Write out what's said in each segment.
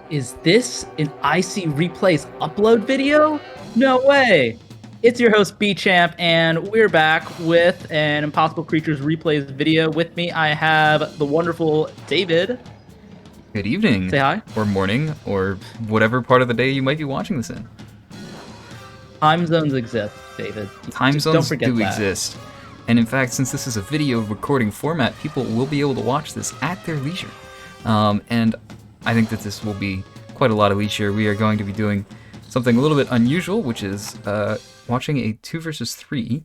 Is this an ICReplays upload video? No way! It's your host B-Champ, and we're back with an Impossible Creatures Replays video. With me, I have the wonderful David. Good evening. Say hi. Or morning, or whatever part of the day you might be watching this in. Time zones exist, David. Time Just zones don't forget do that. exist. And in fact, since this is a video recording format, people will be able to watch this at their leisure. And I think that this will be quite a lot of leisure. We are going to be doing something a little bit unusual, which is watching a 2 versus 3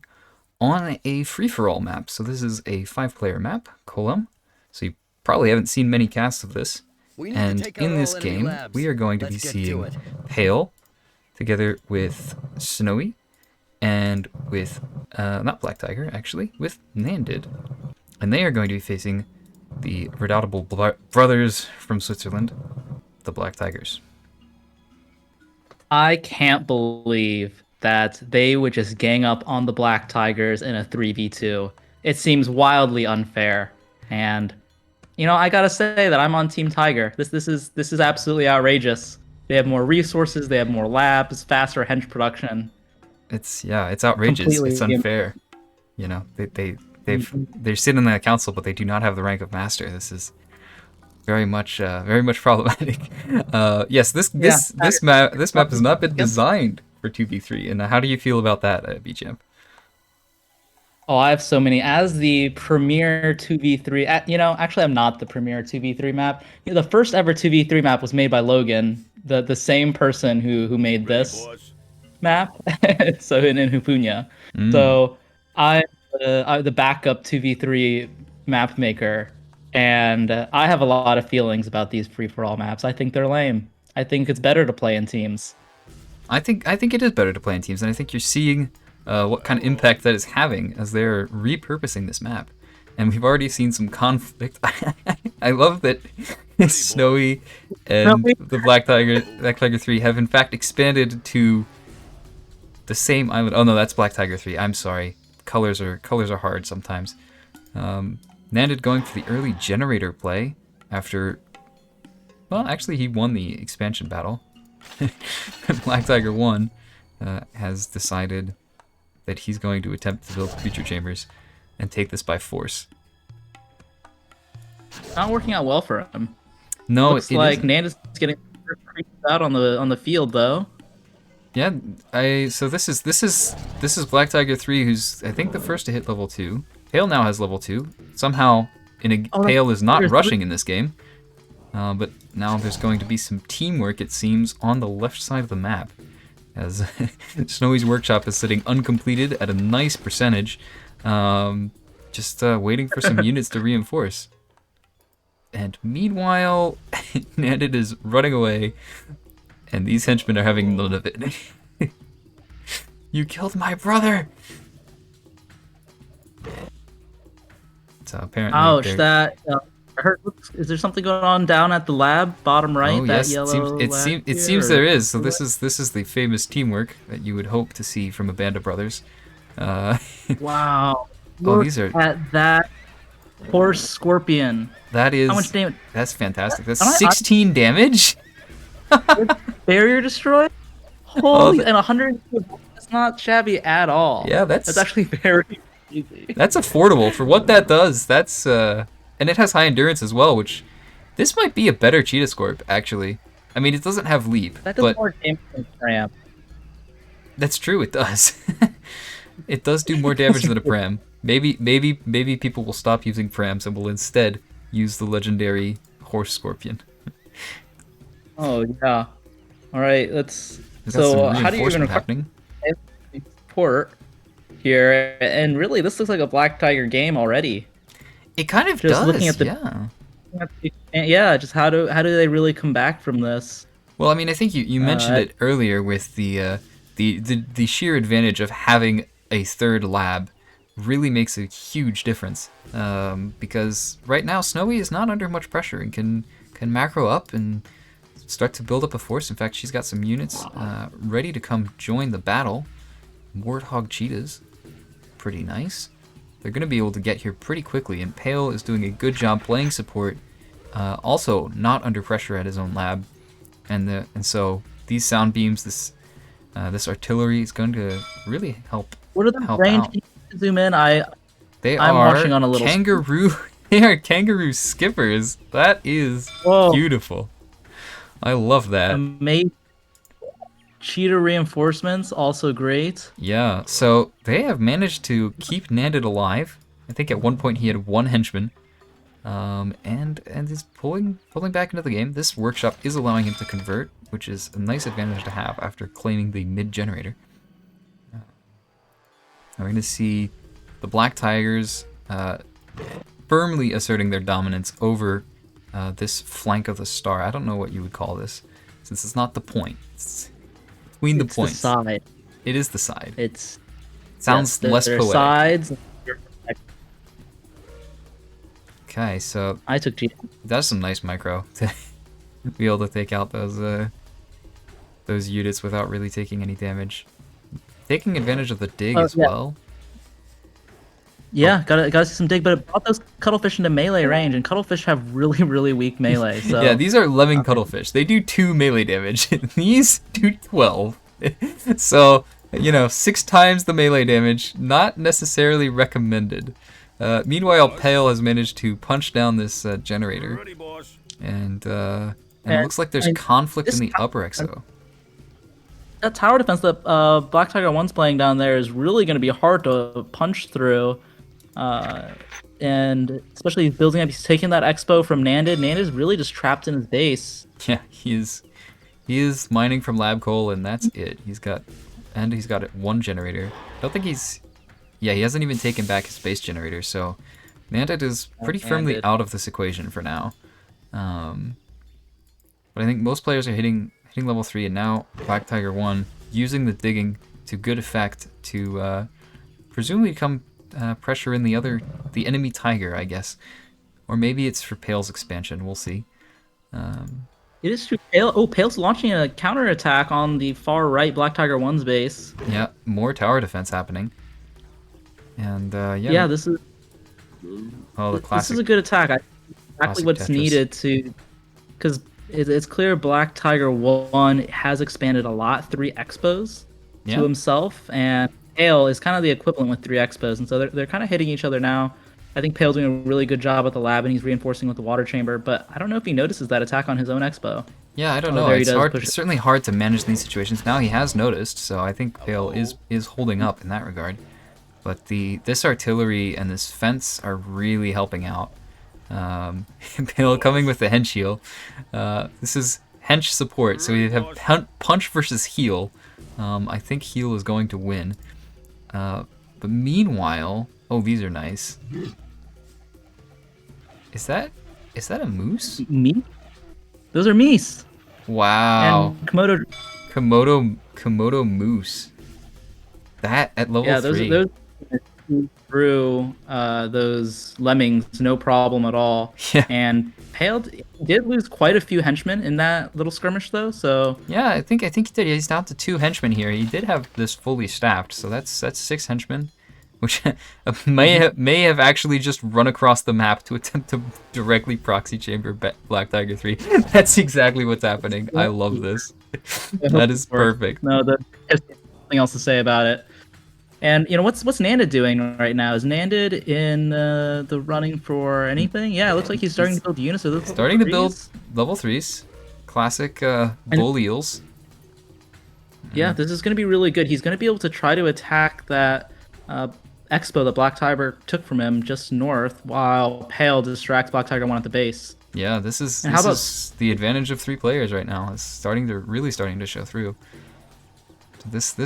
on a free-for-all map. So this is a 5-player map, Kolam. So you probably haven't seen many casts of this. And in this game, we are going to be seeing Pale together with Snowy and with, not BlackTiger, actually, with Nandidd. And they are going to be facing the redoubtable brothers from Switzerland, the BlackTigers. I can't believe that they would just gang up on the BlackTigers in a 3v2. It seems wildly unfair. And I gotta say that I'm on Team Tiger. This is absolutely outrageous. They have more resources, they have more labs, faster hench production. It's outrageous. Completely it's unfair. They're sitting in that council, but they do not have the rank of master. This is very much problematic. Yes, this map has not been designed for 2v3. And how do you feel about that, B-Champ? Oh, I have so many. As the premier 2v3, actually I'm not the premier 2v3 map. The first ever 2v3 map was made by Logan, the same person who made this map, so in Hupunya. So I'm the backup 2v3 map maker, and I have a lot of feelings about these free-for-all maps. I think they're lame. I think it's better to play in teams. I think it is better to play in teams, and I think you're seeing what kind of impact that is having as they're repurposing this map. And we've already seen some conflict. I love that Snowy and the BlackTiger 3 have in fact expanded to the same island. Oh no, that's BlackTiger 3. I'm sorry. Colors are hard sometimes. Nandidd going for the early generator play after, well, actually he won the expansion battle. BlackTiger 1 has decided that he's going to attempt to build creature chambers and take this by force. Not working out well for him. No, looks like Nandidd's getting creeped out on the field though. Yeah, so this is BlackTiger 3, who's I think the first to hit level 2. Pale now has level 2. Somehow, Pale is not rushing in this game. But now there's going to be some teamwork, it seems, on the left side of the map, as Snowy's workshop is sitting uncompleted at a nice percentage, just waiting for some units to reinforce. And meanwhile, Nandidd is running away, and these henchmen are having none of it. You killed my brother! So apparently, ouch! That hurt. Is there something going on down at the lab, bottom right? Oh yes, it seems there is. So this is the famous teamwork that you would hope to see from a band of brothers. Wow! Oh, these are at that horse scorpion. That is. How much damage? That's fantastic. That's 16 damage. Barrier destroyed. Holy, and 100. That's not shabby at all. Yeah, that's actually very easy. That's affordable for what that does. That's and it has high endurance as well, which this might be a better Cheetah Scorp actually. I mean, it doesn't have leap, that does but more damage than Pram. That's true. It does. It does do more damage than a Pram. Maybe people will stop using Prams and will instead use the legendary Horse Scorpion. Oh yeah. All right. Let's. So how do you even support here? And really, this looks like a BlackTiger game already. It kind of just does. Looking at just how do they really come back from this? Well, I mean, I think you mentioned it earlier with the sheer advantage of having a third lab really makes a huge difference, because right now Snowy is not under much pressure and can macro up and start to build up a force. In fact, she's got some units ready to come join the battle. Warthog Cheetahs, pretty nice. They're going to be able to get here pretty quickly, and Pale is doing a good job playing support, also not under pressure at his own lab, and so these sound beams, this artillery is going to really help. What are the range? Out. Can you zoom in? They I'm are watching on a little kangaroo. They are kangaroo skippers. That is beautiful. I love that. Amazing. Cheetah reinforcements, also great. Yeah, so they have managed to keep Nandidd alive. I think at one point he had one henchman, and is pulling back into the game. This workshop is allowing him to convert, which is a nice advantage to have after claiming the mid generator. We're going to see the BlackTigers firmly asserting their dominance over this flank of the star. I don't know what you would call this, since it's not the point. It's between the points. The side. It is the side. It sounds less poetic. Sides. Okay, so I took G. That's some nice micro to be able to take out those units without really taking any damage. Taking advantage of the dig as well. Yeah, gotta see some dig, but it brought those cuttlefish into melee range, and cuttlefish have really weak melee. So yeah, these are lemming cuttlefish. They do 2 melee damage. These do 12. So, 6 times the melee damage. Not necessarily recommended. Meanwhile, Pale has managed to punch down this generator, and it looks like there's conflict in the upper exo. That tower defense that Black Tiger 1's playing down there is really going to be hard to punch through. And especially he's building up, he's taking that expo from Nandidd. Nandidd's really just trapped in his base. Yeah, he is mining from lab coal, and that's it. He's got one generator. I don't think he hasn't even taken back his base generator, so Nandidd is pretty firmly out of this equation for now. But I think most players are hitting level 3, and now Black Tiger 1 using the digging to good effect to presumably come pressure in the enemy tiger, I guess, or maybe it's for Pale's expansion. We'll see. It is true. Pale's launching a counterattack on the far right Black Tiger 1's base. Yeah, more tower defense happening. And yeah, this is the classic. This is a good attack. Exactly what's Tetris. needed to, because it's clear Black Tiger 1 has expanded a lot, 3 expos to himself, and Pale is kind of the equivalent with 3 expos, and so they're kind of hitting each other now. I think Pale's doing a really good job at the lab, and he's reinforcing with the water chamber, but I don't know if he notices that attack on his own expo. Yeah, I don't know. It's certainly hard to manage these situations. Now he has noticed, so I think Pale is holding up in that regard. But this artillery and this fence are really helping out. Pale coming with the hench heal. This is hench support, so we have punch versus heal. I think heal is going to win. But meanwhile, these are nice. Is that a moose? Me? Those are meese. Wow. And Komodo moose. That at level 3. Those through those lemmings, no problem at all. Yeah. And Pale did lose quite a few henchmen in that little skirmish, though. So yeah, I think he did. He's down to 2 henchmen here. He did have this fully staffed, so that's 6 henchmen, which may have actually just run across the map to attempt to directly proxy chamber Black Tiger 3. That's exactly what's happening. I love this. That is perfect. No, there's nothing else to say about it. And what's Nandidd doing right now? Is Nandidd in the running for anything? Yeah, it looks like he's starting to build units. Starting to build level 3s, classic bull eels. Yeah, this is going to be really good. He's going to be able to try to attack that expo that Black Tiger took from him just north, while Pale distracts Black Tiger 1 at the base. Yeah, this is the advantage of 3 players right now. It's really starting to show through. This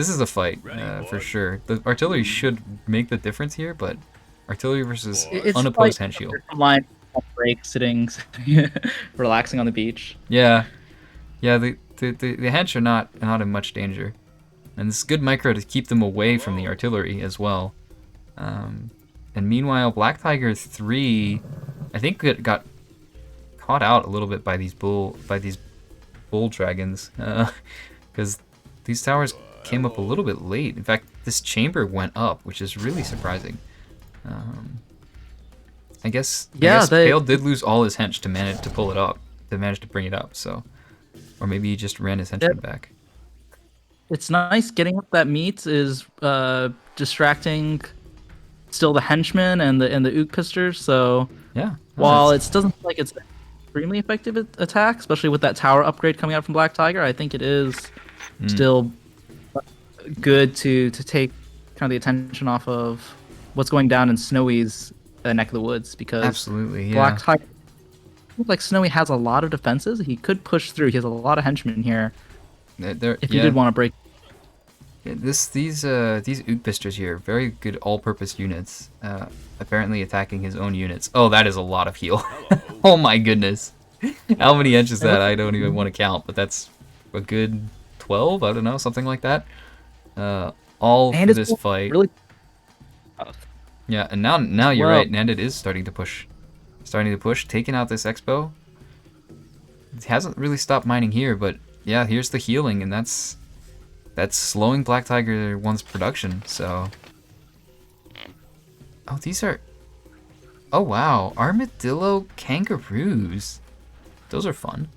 is a fight for sure. The artillery should make the difference here, but artillery versus unopposed hench heal. Line break, sitting, relaxing on the beach. Yeah. The hench are not in much danger, and this is good micro to keep them away from the artillery as well. And meanwhile, Black Tiger 3, I think it got caught out a little bit by these bull dragons, because these towers came up a little bit late. In fact, this chamber went up, which is really surprising. I guess Pale did lose all his hench to manage to pull it up. to manage to bring it up. So, or maybe he just ran his henchman back. It's nice getting up that meat is distracting still the henchmen and the Ook pisters. So Yeah. while it doesn't feel like it's an extremely effective attack, especially with that tower upgrade coming out from Black Tiger, I think it is still good to take kind of the attention off of what's going down in Snowy's neck of the woods, because absolutely, yeah. Black Tiger, like Snowy has a lot of defenses. He could push through. He has a lot of henchmen here. If you did want to break. Yeah, these Ook pisters here, very good all-purpose units. Apparently attacking his own units. Oh, that is a lot of heal. Oh my goodness. How many hench is that? I don't even want to count, but that's a good 12. I don't know, something like that. All for this fight. Really. Yeah, and now you're right. Nandidd is starting to push, taking out this Expo. He hasn't really stopped mining here, but yeah, here's the healing, and that's slowing Black Tiger 1's production. So, oh, these are, oh wow, armadillo kangaroos. Those are fun.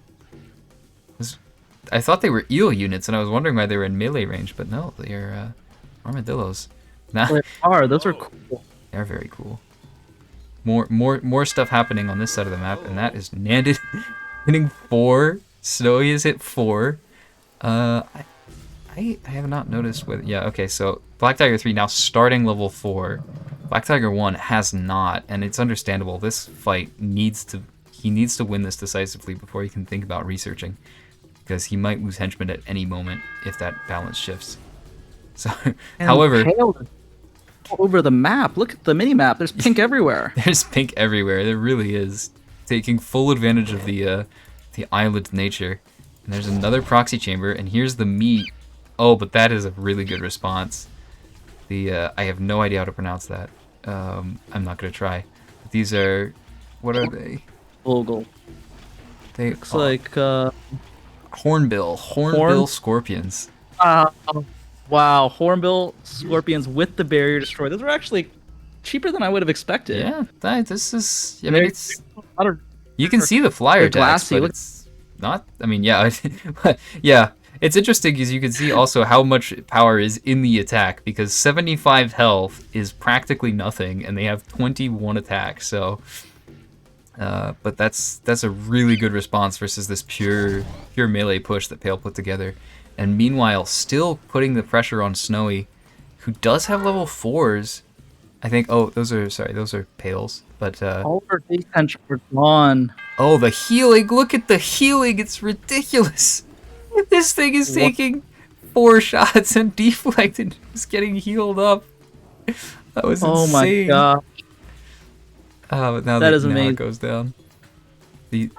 I thought they were eel units, and I was wondering why they were in melee range, but no, they are armadillos. Now, Those are cool. They're very cool. More stuff happening on this side of the map, and that is Nandidd hitting 4. Snowy is hit 4. I have not noticed whether, yeah, okay, so Black Tiger 3 now starting level 4. Black Tiger 1 has not, and it's understandable. This fight needs to win this decisively before he can think about researching, because he might lose henchmen at any moment if that balance shifts. So, however, over the map, look at the mini map. There's pink everywhere. There's pink everywhere. There really is, taking full advantage of the island nature. And there's another proxy chamber, and here's the meat. Oh, but that is a really good response. I have no idea how to pronounce that. I'm not gonna try. But these are, what are they? Vogel. They looks like hornbill scorpions. Wow, hornbill scorpions with the barrier destroyed. Those are actually cheaper than I would have expected. Yeah, this is. I mean, it's. You can see the flyer text, but it's not. I mean, yeah, yeah. It's interesting because you can see also how much power is in the attack, because 75 health is practically nothing, and they have 21 attack. So, but that's a really good response versus this pure melee push that Pale put together. And meanwhile, still putting the pressure on Snowy, who does have level 4s. I think. Oh, those are Pales. But all our defense were gone. Oh, the healing! Look at the healing! It's ridiculous. This thing is taking 4 shots and deflected, just getting healed up. That was insane. Oh my god. But now that is amazing. Now it goes down. These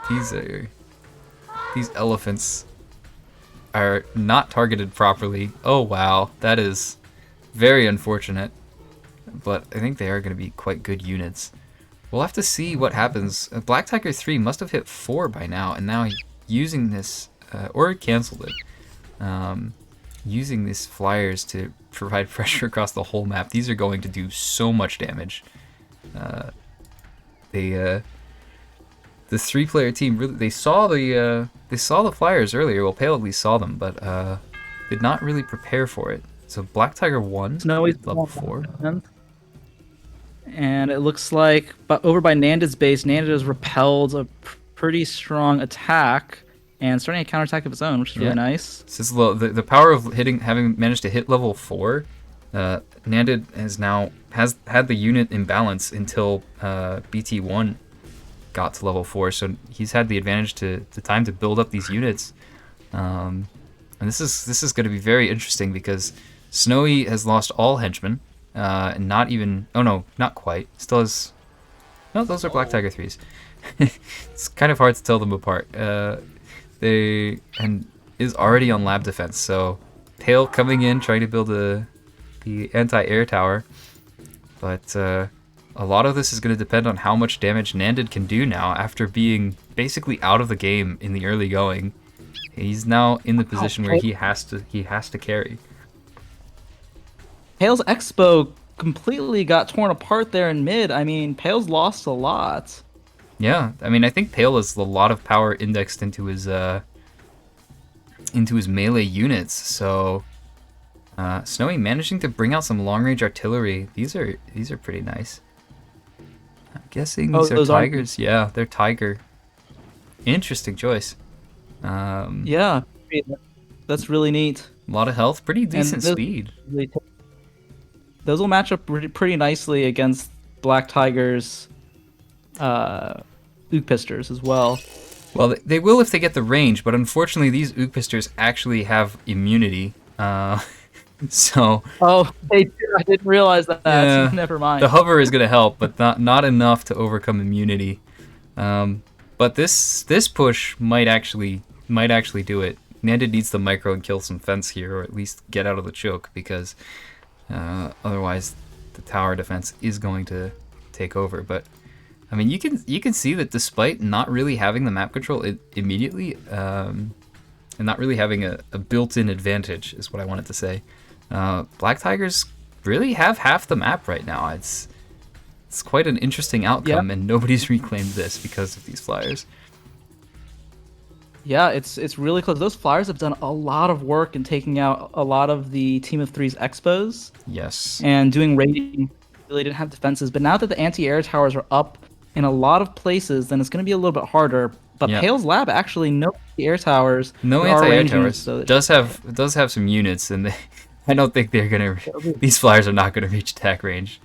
elephants are not targeted properly. Oh wow, that is very unfortunate. But I think they are going to be quite good units. We'll have to see what happens. Black Tiger 3 must have hit 4 by now, and now using this, or canceled it, using these flyers to provide pressure across the whole map. These are going to do so much damage. The 3-player team really, they saw the flyers earlier. Well, Pale at least saw them, but did not really prepare for it. So Black Tiger 1, level 4. And it looks like, but over by Nandidd's base, Nandidd has repelled a pretty strong attack and starting a counterattack of its own, which is really nice. This is the power of having managed to hit level 4. Nandidd has had the unit in balance until BT1 got to level 4, so he's had the advantage to the time to build up these units. And this is going to be very interesting because Snowy has lost all henchmen. And not even, oh no, not quite. Still has, no, those are Black Tiger 3s. It's kind of hard to tell them apart. And is already on lab defense, so Pale coming in, trying to build the anti-air tower. But a lot of this is going to depend on how much damage Nandidd can do now after being basically out of the game in the early going. He's now in the position where he has to carry. Pale's Expo completely got torn apart there in mid. I mean, Pale's lost a lot. Yeah, I mean, I think Pale has a lot of power indexed into his melee units. So Snowy managing to bring out some long-range artillery. These are pretty nice. I'm guessing these are those aren't. Tigers. Yeah, they're Tiger. Interesting choice. Yeah, that's really neat. A lot of health, pretty And decent speed. those will match up pretty nicely against BlackTigers, Oogpisters as well. Well, they will if they get the range, but unfortunately these Oogpisters actually have immunity. So Oh, they do. I didn't realize that. yeah, Never mind. the hover is going to help, but not enough to overcome immunity. But this push might actually do it. Nandidd needs to micro and kill some fence here, or at least get out of the choke, because otherwise the tower defense is going to take over. But I mean, you can see that despite not really having the map control immediately, and not really having a built-in advantage, is what I wanted to say. BlackTigers really have half the map right now. It's quite an interesting outcome, and nobody's reclaimed this because of these flyers. Yeah, it's really close. Those flyers have done a lot of work in taking out a lot of the Team of Three's Expos. Yes. And doing raiding. Really didn't have defenses, but now that the anti-air towers are up in a lot of places, then it's going to be a little bit harder. But Pale's Lab actually no anti-air towers. No anti-air towers. So does have some units, and I don't think they're gonna. These flyers are not gonna reach attack range.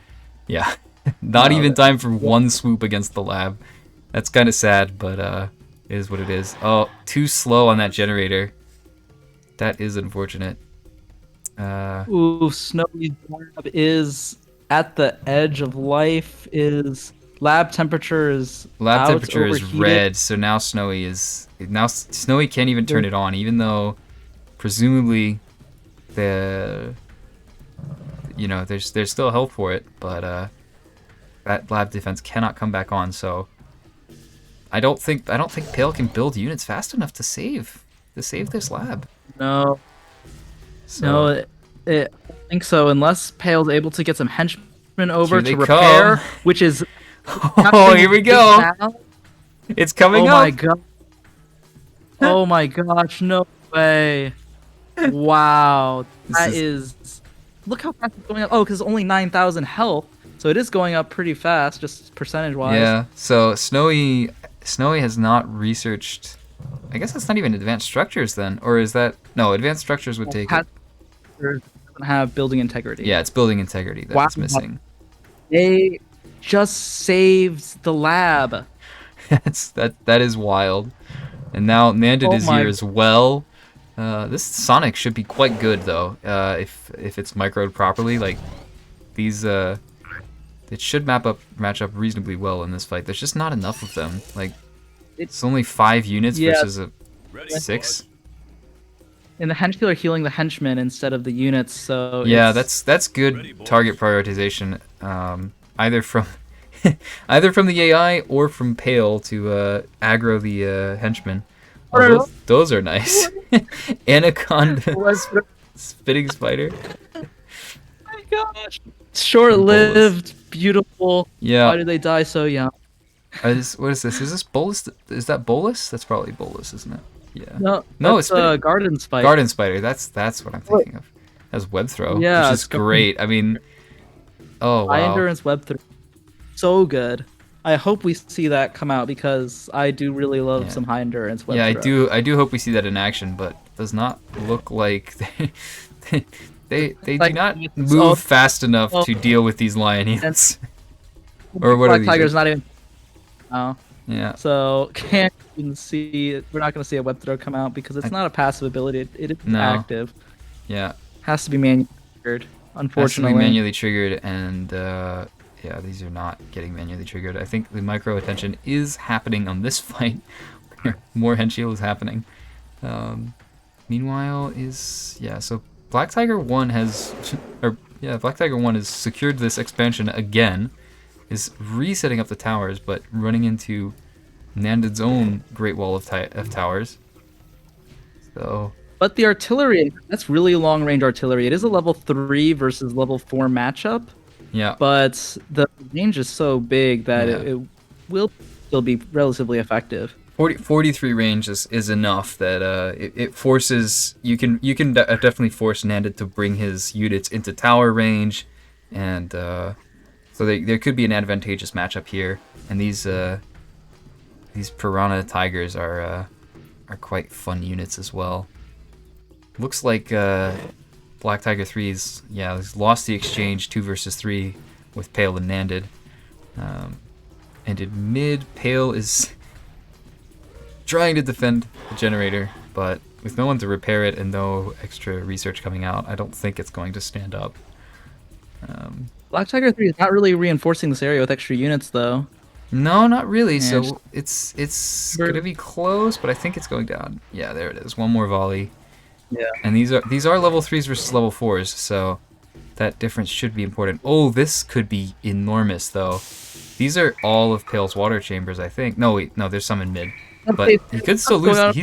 Yeah, not even time for one swoop against the lab. That's kind of sad, but it is what it is. Oh, too slow on that generator. That is unfortunate. Ooh, Snowy's lab is at the edge of life. Lab temperature is red, so now Snowy can't even turn it on, even though presumably there's still help for it, but that lab defense cannot come back on. So I don't think Pale can build units fast enough to save this lab. No. So, I think so, unless Pale's able to get some henchmen over to repair, which is. Oh, here we go. It's coming up. Oh my god. Oh my gosh, no way. Wow. Look how fast it's going up. Oh, because only 9,000 health. So it is going up pretty fast, just percentage-wise. Yeah, so Snowy has not researched. I guess that's not even advanced structures then. Or is that. No, advanced structures would take it. Doesn't have building integrity. Yeah, it's building integrity that's missing. They just saved the lab. that is wild. And now Nandidd is here as well. This Sonic should be quite good though, if it's microed properly. Like these, it should match up reasonably well in this fight. There's just not enough of them. Like it's only 5 units versus a 6. And the hench killer healing the henchmen instead of the units. So yeah, that's good target prioritization. Either from the AI or from Pale to aggro the henchmen. Oh, those are nice. Anaconda, spitting spider. Oh my gosh! Short-lived, beautiful. Yeah. Why did they die so young? What is this? Is this Bolus? Is that Bolus? That's probably Bolus, isn't it? Yeah. No, it's garden spider. Garden spider. That's what I'm thinking of. That's web throw, which is great. I mean, oh wow. High endurance web throw. So good. I hope we see that come out because I do really love some high endurance web throw. I do hope we see that in action, but it does not look like they do not move fast enough to deal with these lion-eats. Or what are these? BlackTigers not even. Oh. Yeah. So can't even see. We're not going to see a web throw come out because it's not a passive ability. It is active. Yeah. Has to be manually triggered. Unfortunately. Has to be manually triggered, and yeah, these are not getting manually triggered. I think the micro attention is happening on this fight. More hench heal is happening. Meanwhile, so BlackTiger 1 BlackTiger 1 has secured this expansion again. Is resetting up the towers, but running into Nandidd's own Great Wall of towers. So. But the artillery, that's really long-range artillery. It is a level 3 versus level 4 matchup. Yeah. But the range is so big that it will still be relatively effective. 43 range is enough that it forces you can definitely force Nandidd to bring his units into tower range, and so there could be an advantageous matchup here. And these Piranha Tigers are quite fun units as well. Looks like Black Tiger 3's he's lost the exchange 2 versus 3 with Pale and Nandidd. And in mid, Pale is trying to defend the generator, but with no one to repair it and no extra research coming out, I don't think it's going to stand up. Black Tiger 3 is not really reinforcing this area with extra units, though. No, not really. Yeah, So it's gonna be close, but I think it's going down. Yeah, there it is. One more volley. Yeah. And these are level 3s versus level 4s, so that difference should be important. Oh, this could be enormous, though. These are all of Pale's water chambers, I think. No, wait, no, there's some in mid. But he could still lose.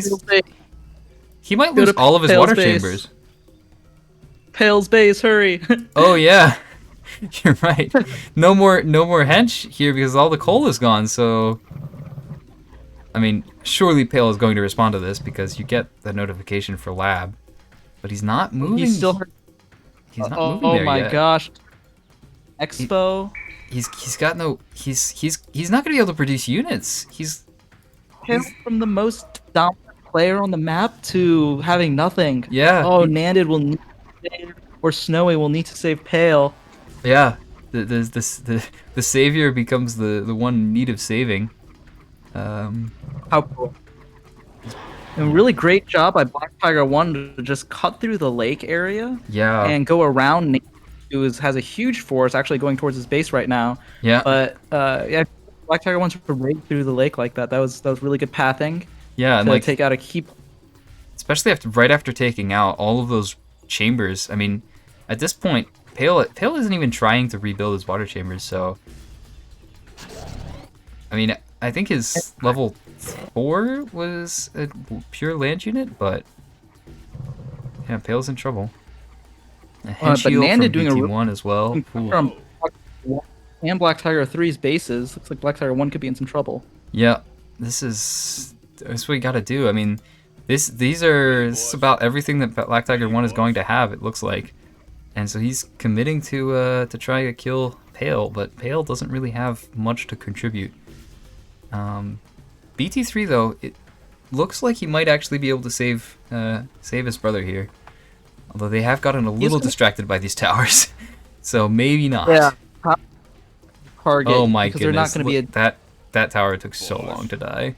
He might lose all of his water chambers. Pale's base, hurry! Oh yeah, you're right. No more hench here because all the coal is gone. So, I mean, surely Pale is going to respond to this because you get the notification for lab, but he's not moving. He's still. He's not moving there yet. Oh my gosh! Expo. He's got no. He's not gonna be able to produce units. He's from the most dominant player on the map to having nothing. Yeah. Oh, Nandidd will need to save, or Snowy will need to save Pale. Yeah. The savior becomes the one in need of saving. How cool. And really great job by Black Tiger 1 to just cut through the lake area. Yeah. And go around Nandidd, who has a huge force actually going towards his base right now. Yeah. But yeah, Black Tiger wants to raid through the lake like that. That was really good pathing. Yeah, and to like take out a key. Especially right after taking out all of those chambers. I mean, at this point, Pale isn't even trying to rebuild his water chambers. So, I mean, I think his level 4 was a pure land unit, but yeah, Pale's in trouble. A But Nandidd doing BT1 as well. From and Black Tiger 3's bases. Looks like Black Tiger 1 could be in some trouble. Yeah, that's what you gotta do. I mean, this is about everything that Black Tiger 1 is going to have, it looks like. And so he's committing to try to kill Pale, but Pale doesn't really have much to contribute. BT3 though, it looks like he might actually be able to save his brother here. Although they have gotten a little distracted by these towers. So maybe not. Yeah. Target, oh my goodness. They're not going to be that tower took so long to die.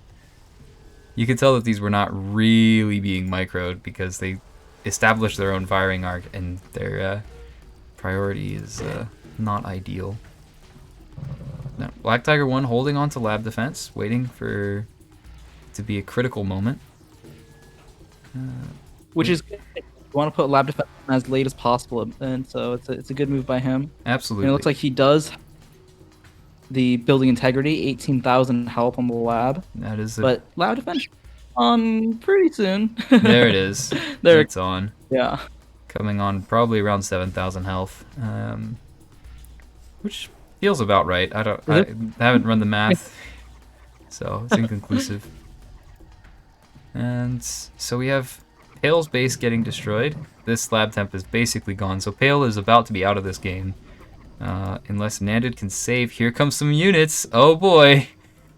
You could tell that these were not really being microed because they established their own firing arc and their priority is not ideal. Now, Black Tiger 1 holding on to lab defense, waiting for it to be a critical moment. Which is good. You want to put lab defense as late as possible, and so it's a good move by him. Absolutely. And it looks like he does the building integrity, 18,000 health on the lab. That is but lab defense on pretty soon. There it is. There it's on. Yeah. Coming on probably around 7,000 health, which feels about right. I haven't run the math, so it's inconclusive. And so we have Pale's base getting destroyed. This lab temp is basically gone, so Pale is about to be out of this game. Unless Nandidd can save. Here comes some units. Oh boy.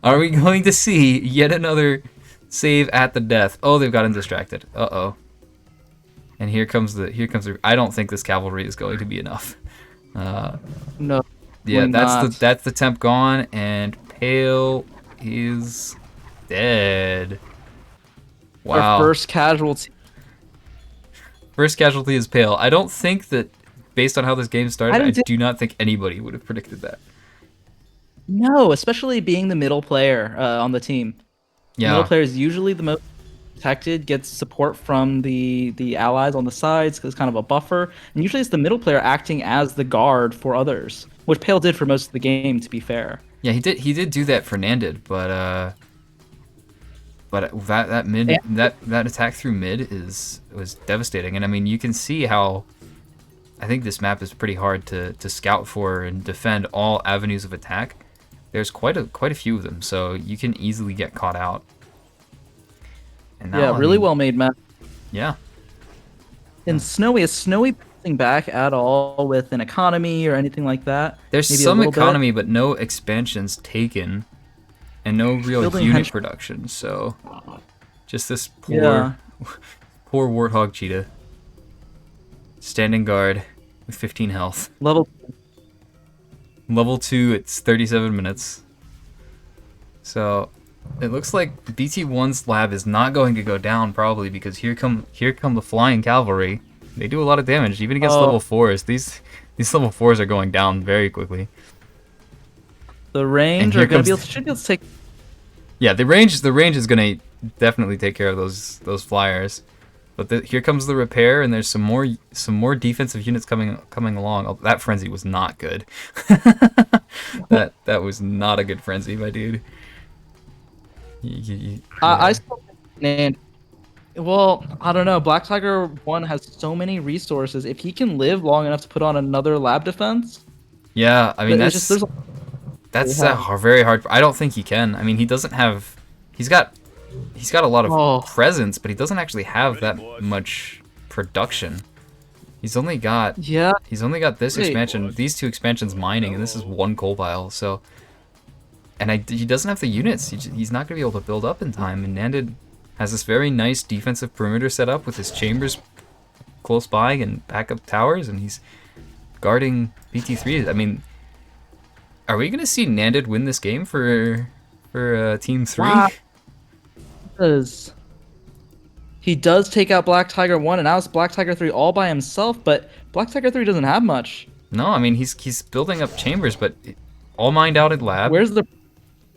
Are we going to see yet another save at the death? Oh, they've gotten distracted. Uh-oh. And here comes the I don't think this cavalry is going to be enough. No. Yeah, that's the temp gone, and Pale is dead. Wow. Our first casualty. First casualty is Pale. I don't think that, based on how this game started, I do not think anybody would have predicted that. No, especially being the middle player on the team. Yeah. The middle player is usually the most protected, gets support from the allies on the sides because it's kind of a buffer. And usually it's the middle player acting as the guard for others, which Pale did for most of the game, to be fair. Yeah, he did do that for Nandidd, but that mid that attack through mid was devastating. And I mean, you can see how I think this map is pretty hard to scout for and defend all avenues of attack. there's quite a few of them, so you can easily get caught out. And now, Yeah, I really mean, well made map. yeah, And Snowy, is Snowy passing back at all with an economy or anything like that? there's Maybe a some little bit. economy, but no expansions taken, and no real Building unit hench. production. So just this Yeah. poor warthog cheetah standing guard with 15 health. Level. Level 2, it's 37 minutes. So it looks like BT1's lab is not going to go down probably because here come the flying cavalry. They do a lot of damage even against level 4s. These level 4s are going down very quickly. The range here are gonna comes should be able to take. Yeah, the range is gonna definitely take care of those flyers. But here comes the repair, and there's some more defensive units coming along. Oh, that frenzy was not good. that was not a good frenzy, my dude. I still think well, I don't know. Black Tiger 1 has so many resources. If he can live long enough to put on another lab defense, Yeah, I mean it's just there's that's very hard. I don't think he can. I mean, he doesn't have. He's got a lot of presence, but he doesn't actually have that much production. He's only got this expansion, these 2 expansions mining, and this is 1 coal pile. So, and he doesn't have the units. He's not gonna be able to build up in time. And Nandidd has this very nice defensive perimeter set up with his chambers close by and backup towers, and he's guarding BT3. I mean, are we gonna see Nandidd win this game for Team 3? Because he does take out Black Tiger 1, and now it's Black Tiger 3 all by himself, but Black Tiger 3 doesn't have much. No, I mean, he's building up chambers, but all mined out at lab.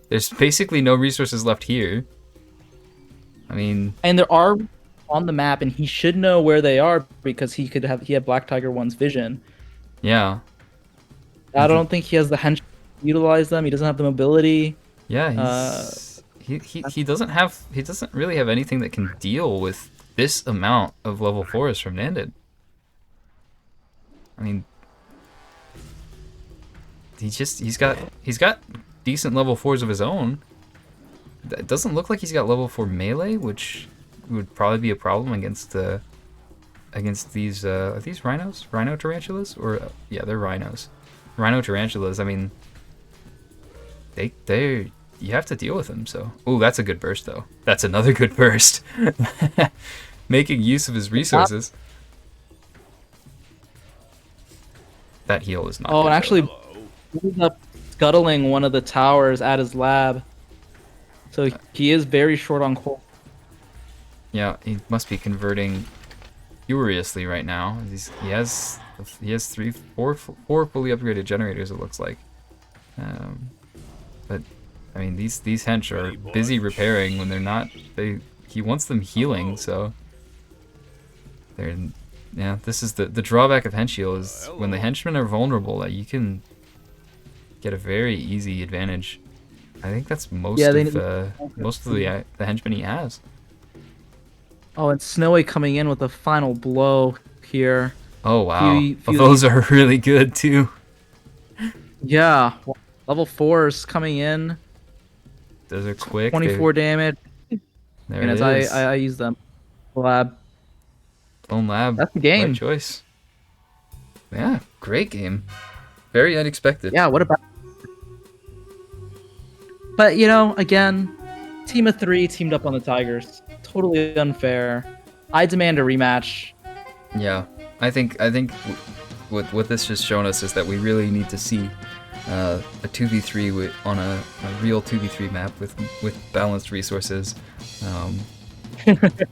There's basically no resources left here. I mean... And there are on the map, and he should know where they are because he had Black Tiger 1's vision. Yeah. I don't think he has the hench to utilize them. He doesn't have the mobility. Yeah, he doesn't really have anything that can deal with this amount of level 4s from Nandidd. I mean, he's got decent level 4s of his own. It doesn't look like he's got level 4 melee, which would probably be a problem against these are these rhinos? Rhino tarantulas? Or yeah, they're rhinos. Rhino tarantulas, I mean, they're you have to deal with them, so... Ooh, that's a good burst, though. That's another good burst. Making use of his resources. That heal is not good, and actually, he's up scuttling one of the towers at his lab. So he is very short on coal. Yeah, he must be converting furiously right now. He has 4 fully upgraded generators, it looks like. But I mean, these hench are busy repairing when they're not. He wants them healing, so they're. Yeah, this is the drawback of hench heal is when the henchmen are vulnerable, that you can get a very easy advantage. I think that's most of the henchmen he has. Oh, and Snowy coming in with a final blow here. Oh wow, those are really good too. Yeah, level 4s coming in. Those are quick. 24 damage. There and it as is. I use them. Lab. Lone lab. That's the game. Right choice. Yeah, great game. Very unexpected. Yeah, what about... But, you know, again, team of 3 teamed up on the Tigers. Totally unfair. I demand a rematch. Yeah, I think what this has shown us is that we really need to see a 2v3 on a real 2v3 map with balanced resources.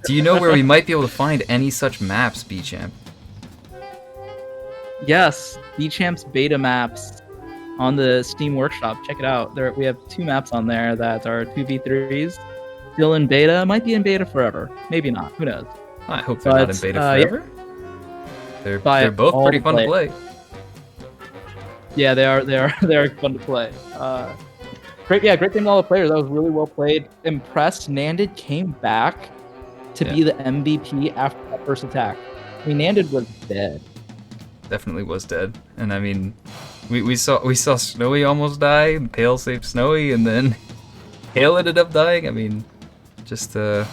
Do you know where we might be able to find any such maps, B-Champ? Yes, B-Champ's beta maps on the Steam Workshop. Check it out. We have 2 maps on there that are 2v3s. Still in beta. Might be in beta forever. Maybe not. Who knows? I hope they're not in beta forever. Yeah. They're both pretty fun to play. Yeah, they are. They are fun to play. Great game to all the players. That was really well played. Impressed. Nandidd came back to be the MVP after that first attack. I mean, Nandidd was dead. definitely was dead. And I mean, we saw Snowy almost die, Pale saved Snowy, and then Pale ended up dying. I mean, just a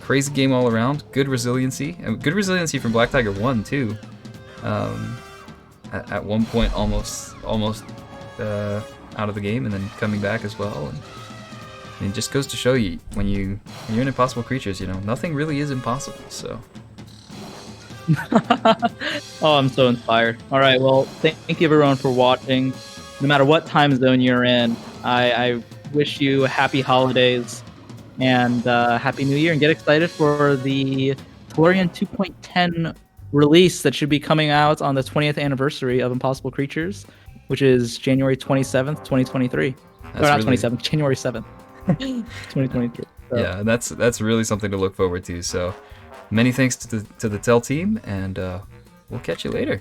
crazy game all around. Good resiliency, and good resiliency from Black Tiger 1 too. At one point, almost out of the game, and then coming back as well. And it just goes to show you when you're in Impossible Creatures, you know, nothing really is impossible. So. Oh, I'm so inspired. All right, well, thank you everyone for watching. No matter what time zone you're in, I wish you happy holidays and happy New Year, and get excited for the Tellurian 2.10 release that should be coming out on the 20th anniversary of Impossible Creatures, which is January 27th, 2023. Or not 27th, January 7th, 2023. So. Yeah, that's really something to look forward to. So many thanks to the Tell team, and we'll catch you later.